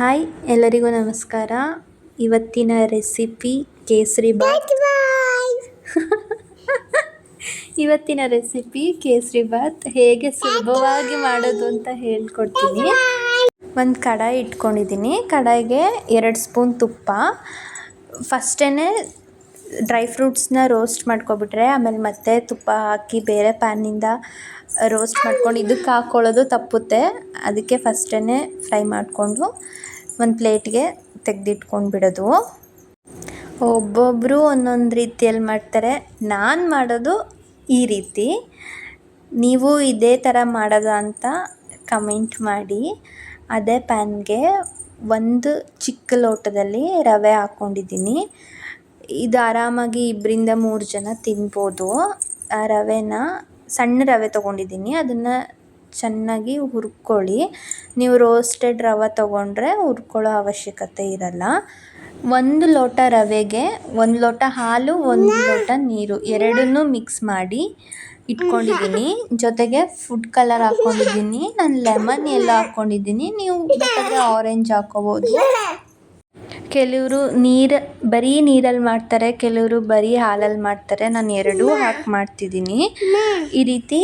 Hi, ಎಲ್ಲರಿಗೂ ನಮಸ್ಕಾರ. ಇವತ್ತಿನ ರೆಸಿಪಿ ಕೇಸರಿ ಬಾತ್. ಇವತ್ತಿನ ರೆಸಿಪಿ ಕೇಸರಿ ಬಾತ್ ಹೇಗೆ ಸುಲಭವಾಗಿ ಮಾಡೋದು ಅಂತ ಹೇಳ್ಕೊಡ್ತೀನಿ. ಒಂದು ಕಡಾಯಿ ಇಟ್ಕೊಂಡಿದ್ದೀನಿ. ಕಡಾಯಿಗೆ 2 ಸ್ಪೂನ್ ತುಪ್ಪ. ಫಸ್ಟೇ ಡ್ರೈ ಫ್ರೂಟ್ಸ್ನ ರೋಸ್ಟ್ ಮಾಡ್ಕೊಬಿಟ್ರೆ ಆಮೇಲೆ ಮತ್ತೆ ತುಪ್ಪ ಹಾಕಿ ಬೇರೆ ಪ್ಯಾನಿಂದ ರೋಸ್ಟ್ ಮಾಡ್ಕೊಂಡು ಇದಕ್ಕೆ ಹಾಕ್ಕೊಳ್ಳೋದು ತಪ್ಪುತ್ತೆ. ಅದಕ್ಕೆ ಫಸ್ಟೇ ಫ್ರೈ ಮಾಡಿಕೊಂಡು ಒಂದು ಪ್ಲೇಟ್ಗೆ ತೆಗೆದಿಟ್ಕೊಂಡು ಬಿಡೋದು. ಒಬ್ಬೊಬ್ಬರು ಒಂದೊಂದು ರೀತಿಯಲ್ಲಿ ಮಾಡ್ತಾರೆ. ನಾನು ಮಾಡೋದು ಈ ರೀತಿ. ನೀವು ಇದೇ ಥರ ಮಾಡೋದಾ ಅಂತ ಕಮೆಂಟ್ ಮಾಡಿ. ಅದೇ ಪ್ಯಾನ್ಗೆ ಒಂದು ಚಿಕ್ಕ ಲೋಟದಲ್ಲಿ ರವೆ ಹಾಕ್ಕೊಂಡಿದ್ದೀನಿ. ಇದು ಆರಾಮಾಗಿ 2ರಿಂದ 3 ಜನ ತಿನ್ಬೋದು. ಆ ರವೆನ ಸಣ್ಣ ರವೆ ತೊಗೊಂಡಿದ್ದೀನಿ. ಅದನ್ನು ಚೆನ್ನಾಗಿ ಹುರ್ಕೊಳ್ಳಿ. ನೀವು ರೋಸ್ಟೆಡ್ ರವೆ ತೊಗೊಂಡ್ರೆ ಹುರ್ಕೊಳ್ಳೋ ಅವಶ್ಯಕತೆ ಇರಲ್ಲ. 1 ಲೋಟ ರವೆಗೆ 1 ಲೋಟ ಹಾಲು, 1 ಲೋಟ ನೀರು ಎರಡನ್ನೂ ಮಿಕ್ಸ್ ಮಾಡಿ ಇಟ್ಕೊಂಡಿದ್ದೀನಿ. ಜೊತೆಗೆ ಫುಡ್ ಕಲರ್ ಹಾಕ್ಕೊಂಡಿದ್ದೀನಿ. ನಾನು ಲೆಮನ್ ಎಲ್ಲ ಹಾಕ್ಕೊಂಡಿದ್ದೀನಿ. ನೀವು ಬೇಕಾದರೆ ಆರೆಂಜ್ ಹಾಕ್ಕೋಬೋದು. ಕೆಲವರು ಬರೀ ನೀರಲ್ಲಿ ಮಾಡ್ತಾರೆ, ಕೆಲವರು ಬರೀ ಹಾಲಲ್ಲಿ ಮಾಡ್ತಾರೆ. ನಾನು ಎರಡೂ ಹಾಕಿ ಮಾಡ್ತಿದ್ದೀನಿ. ಈ ರೀತಿ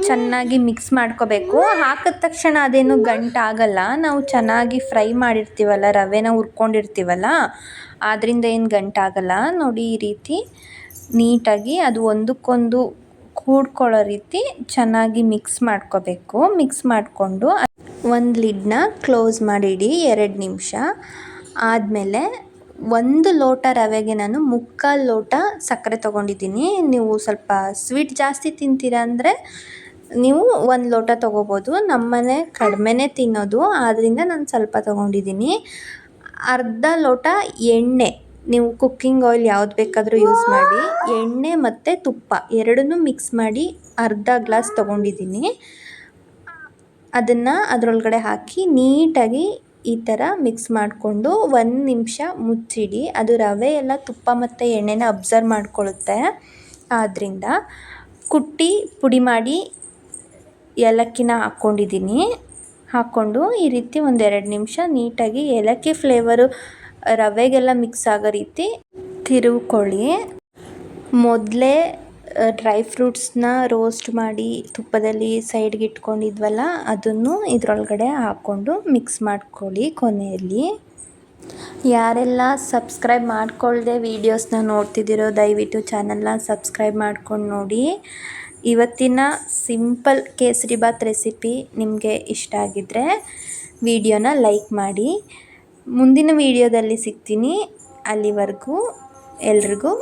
ಚೆನ್ನಾಗಿ ಮಿಕ್ಸ್ ಮಾಡ್ಕೋಬೇಕು. ಹಾಕಿದ ತಕ್ಷಣ ಅದೇನು ಗಂಟಾಗಲ್ಲ. ನಾವು ಚೆನ್ನಾಗಿ ಫ್ರೈ ಮಾಡಿರ್ತೀವಲ್ಲ, ರವೆನ ಹುರ್ಕೊಂಡಿರ್ತೀವಲ್ಲ, ಆದ್ದರಿಂದ ಏನು ಗಂಟಾಗಲ್ಲ. ನೋಡಿ, ಈ ರೀತಿ ನೀಟಾಗಿ ಅದು ಒಂದಕ್ಕೊಂದು ಕೂಡ್ಕೊಳ್ಳೋ ರೀತಿ ಚೆನ್ನಾಗಿ ಮಿಕ್ಸ್ ಮಾಡ್ಕೋಬೇಕು. ಮಿಕ್ಸ್ ಮಾಡಿಕೊಂಡು ಒಂದು ಲಿಡ್ನ ಕ್ಲೋಸ್ ಮಾಡಿಡಿ 2 ನಿಮಿಷ. ಆದಮೇಲೆ 1 ಲೋಟ ರವೆಗೆ ನಾನು 3/4 ಲೋಟ ಸಕ್ಕರೆ ತೊಗೊಂಡಿದ್ದೀನಿ. ನೀವು ಸ್ವಲ್ಪ ಸ್ವೀಟ್ ಜಾಸ್ತಿ ತಿಂತೀರಾ ಅಂದರೆ ನೀವು 1 ಲೋಟ ತೊಗೋಬೋದು. ನಮ್ಮನೆ ಕಡಿಮೆನೇ ತಿನ್ನೋದು, ಆದ್ದರಿಂದ ನಾನು ಸ್ವಲ್ಪ ತೊಗೊಂಡಿದ್ದೀನಿ. ಅರ್ಧ ಲೋಟ ಎಣ್ಣೆ, ನೀವು ಕುಕ್ಕಿಂಗ್ ಆಯಿಲ್ ಯಾವ್ದು ಬೇಕಾದರೂ ಯೂಸ್ ಮಾಡಿ. ಎಣ್ಣೆ ಮತ್ತು ತುಪ್ಪ ಎರಡನ್ನೂ ಮಿಕ್ಸ್ ಮಾಡಿ ಅರ್ಧ ಗ್ಲಾಸ್ ತೊಗೊಂಡಿದ್ದೀನಿ. ಅದನ್ನು ಅದರೊಳಗಡೆ ಹಾಕಿ ನೀಟಾಗಿ ಈ ಥರ ಮಿಕ್ಸ್ ಮಾಡಿಕೊಂಡು 1 ನಿಮಿಷ ಮುಚ್ಚಿಡಿ. ಅದು ರವೆ ಎಲ್ಲ ತುಪ್ಪ ಮತ್ತು ಎಣ್ಣೆನ ಅಬ್ಸರ್ವ್ ಮಾಡ್ಕೊಳ್ಳುತ್ತೆ. ಆದ್ದರಿಂದ ಕುಟ್ಟಿ ಪುಡಿ ಮಾಡಿ ಏಲಕ್ಕಿನ ಹಾಕ್ಕೊಂಡಿದ್ದೀನಿ. ಹಾಕ್ಕೊಂಡು ಈ ರೀತಿ 1-2 ನಿಮಿಷ ನೀಟಾಗಿ ಏಲಕ್ಕಿ ಫ್ಲೇವರು ರವೆಗೆಲ್ಲ ಮಿಕ್ಸ್ ಆಗೋ ರೀತಿ ತಿರುವ್ಕೊಳ್ಳಿ. ಮೊದಲೇ ಡ್ರೈ ಫ್ರೂಟ್ಸ್ನ ರೋಸ್ಟ್ ಮಾಡಿ ತುಪ್ಪದಲ್ಲಿ ಸೈಡ್ಗೆ ಇಟ್ಕೊಂಡಿದ್ವಲ್ಲ, ಅದನ್ನು ಇದರೊಳಗಡೆ ಹಾಕ್ಕೊಂಡು ಮಿಕ್ಸ್ ಮಾಡ್ಕೊಳ್ಳಿ. ಕೊನೆಯಲ್ಲಿ ಯಾರೆಲ್ಲ ಸಬ್ಸ್ಕ್ರೈಬ್ ಮಾಡ್ಕೊಳ್ಳದೆ ವೀಡಿಯೋಸ್ನ ನೋಡ್ತಿದ್ದೀರೋ ದಯವಿಟ್ಟು ಚಾನಲ್ನ ಸಬ್ಸ್ಕ್ರೈಬ್ ಮಾಡ್ಕೊಂಡು ನೋಡಿ. ಇವತ್ತಿನ ಸಿಂಪಲ್ ಕೇಸರಿ ಬಾತ್ ರೆಸಿಪಿ ನಿಮಗೆ ಇಷ್ಟ ಆಗಿದ್ದರೆ ವಿಡಿಯೋನ ಲೈಕ್ ಮಾಡಿ. ಮುಂದಿನ ವಿಡಿಯೋದಲ್ಲಿ ಸಿಗ್ತೀನಿ. ಅಲ್ಲಿವರೆಗೂ ಎಲ್ರಿಗೂ